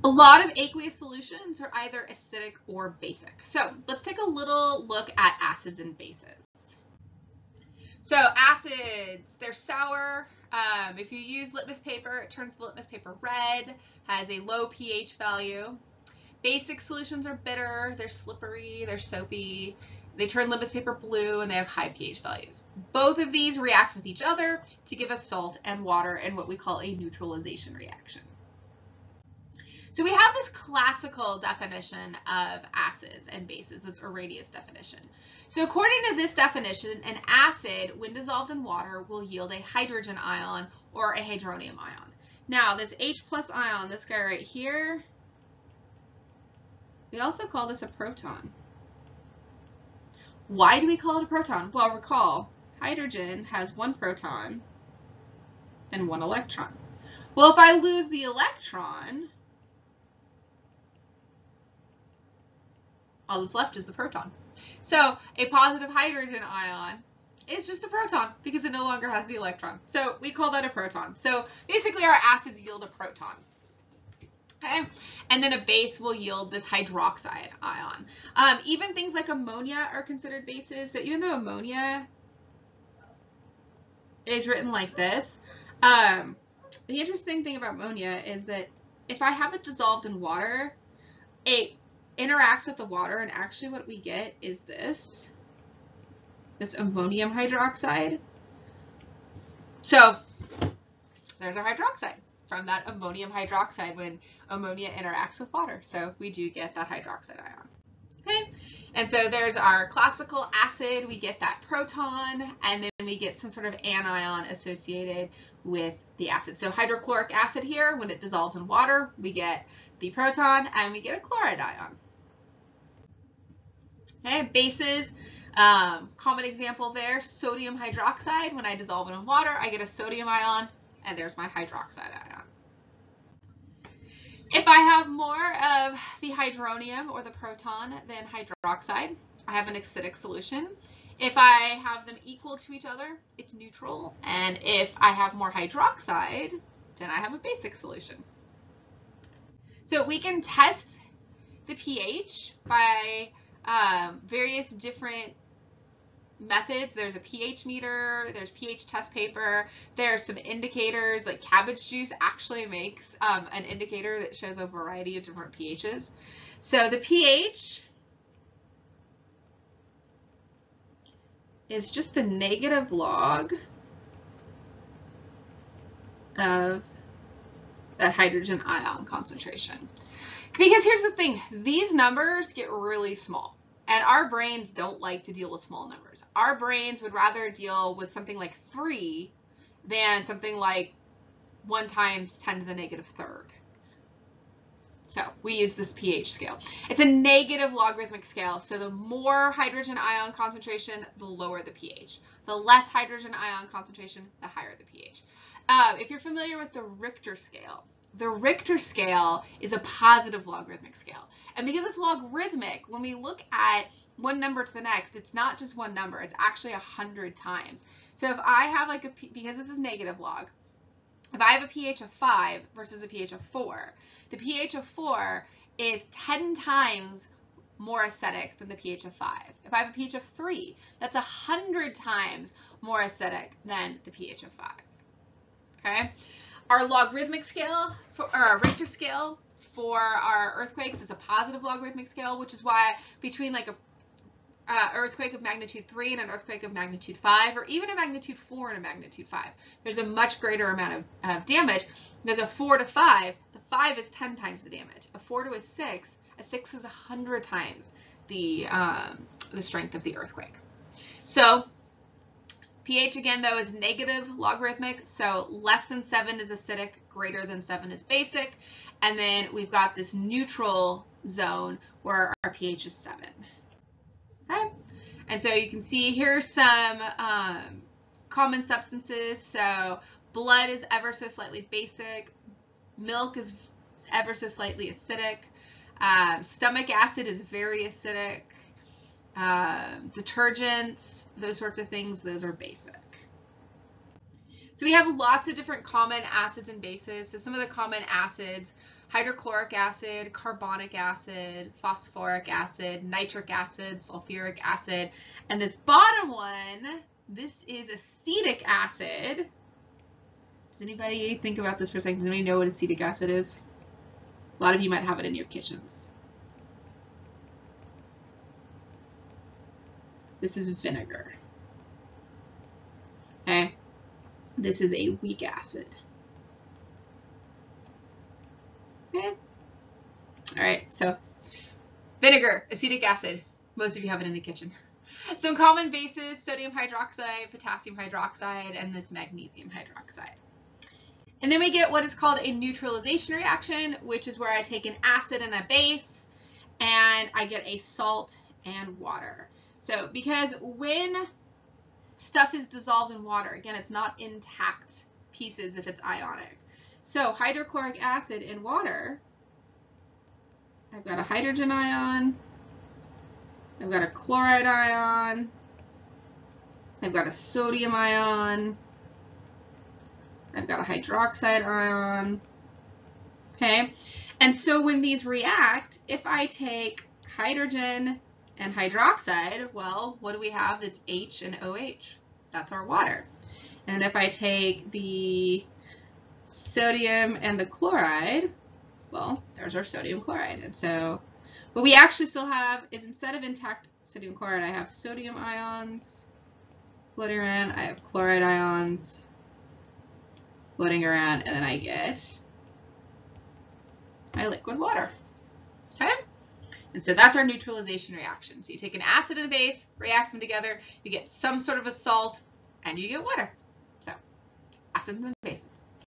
A lot of aqueous solutions are either acidic or basic. So let's take a little look at acids and bases. So acids, they're sour. If you use litmus paper, it turns the litmus paper red, has a low pH value. Basic solutions are bitter, they're slippery, they're soapy. They turn litmus paper blue and they have high pH values. Both of these react with each other to give us salt and water in what we call a neutralization reaction. So we have this classical definition of acids and bases, this Arrhenius definition. So according to this definition, an acid, when dissolved in water, will yield a hydrogen ion or a hydronium ion. Now, this H plus ion, this guy right here, we also call this a proton. Why do we call it a proton? Well, recall, hydrogen has one proton and one electron. Well, if I lose the electron, all that's left is the proton. So a positive hydrogen ion is just a proton because it no longer has the electron. So we call that a proton. So basically our acids yield a proton. Okay, and then a base will yield this hydroxide ion. Even things like ammonia are considered bases. So even though ammonia is written like this, the interesting thing about ammonia is that if I have it dissolved in water, it interacts with the water, and actually what we get is this ammonium hydroxide. So there's our hydroxide from that ammonium hydroxide when ammonia interacts with water. So we do get that hydroxide ion. Okay, and so there's our classical acid. We get that proton, and then we get some sort of anion associated with the acid. So hydrochloric acid here, when it dissolves in water, we get the proton, and we get a chloride ion. Okay, bases, common example there, sodium hydroxide. When I dissolve it in water, I get a sodium ion, and there's my hydroxide ion. If I have more of the hydronium or the proton than hydroxide, I have an acidic solution. If I have them equal to each other, it's neutral. And if I have more hydroxide, then I have a basic solution. So we can test the pH by various different methods. There's a pH meter, there's pH test paper, there are some indicators, like cabbage juice actually makes an indicator that shows a variety of different pHs. So the pH is just the negative log of that hydrogen ion concentration. Because here's the thing, these numbers get really small. And our brains don't like to deal with small numbers. Our brains would rather deal with something like 3 than something like 1 times 10 to the negative third. So we use this pH scale. It's a negative logarithmic scale. So the more hydrogen ion concentration, the lower the pH. The less hydrogen ion concentration, the higher the pH. If you're familiar with the Richter scale is a positive logarithmic scale. And because it's logarithmic, when we look at one number to the next, it's not just one number, it's actually 100 times. So if I have like because this is negative log, if I have a pH of 5 versus a pH of 4, the pH of 4 is 10 times more acidic than the pH of 5. If I have a pH of 3, that's 100 times more acidic than the pH of 5. Okay? Our logarithmic scale, or our Richter scale for our earthquakes is a positive logarithmic scale, which is why between like a earthquake of magnitude 3 and an earthquake of magnitude 5, or even a magnitude 4 and a magnitude 5, there's a much greater amount of damage. There's a 4 to 5, the 5 is 10 times the damage. A 4 to a 6 is 100 times the strength of the earthquake. So pH again though is negative logarithmic, so less than 7 is acidic, greater than 7 is basic, and then we've got this neutral zone where our pH is 7. Okay, and so you can see here's some common substances. So blood is ever so slightly basic, milk is ever so slightly acidic, stomach acid is very acidic, detergents, those sorts of things, those are basic. So we have lots of different common acids and bases. So some of the common acids, hydrochloric acid, carbonic acid, phosphoric acid, nitric acid, sulfuric acid, and this bottom one, this is acetic acid. Does anybody think about this for a second? Does anybody know what acetic acid is? A lot of you might have it in your kitchens. This is vinegar. Okay, this is a weak acid. Okay. All right, so vinegar, acetic acid. Most of you have it in the kitchen. Some common bases: sodium hydroxide, potassium hydroxide, and this magnesium hydroxide. And then we get what is called a neutralization reaction, which is where I take an acid and a base, and I get a salt and water. So because when stuff is dissolved in water, again, it's not intact pieces if it's ionic. So hydrochloric acid in water, I've got a hydrogen ion, I've got a chloride ion, I've got a sodium ion, I've got a hydroxide ion, okay? And so when these react, if I take hydrogen and hydroxide, well, what do we have? It's H and OH. That's our water. And if I take the sodium and the chloride, well, there's our sodium chloride. And so what we actually still have is, instead of intact sodium chloride, I have sodium ions floating around, I have chloride ions floating around, and then I get my liquid water. Okay? And so that's our neutralization reaction. So you take an acid and a base, react them together, you get some sort of a salt, and you get water. So acids and bases.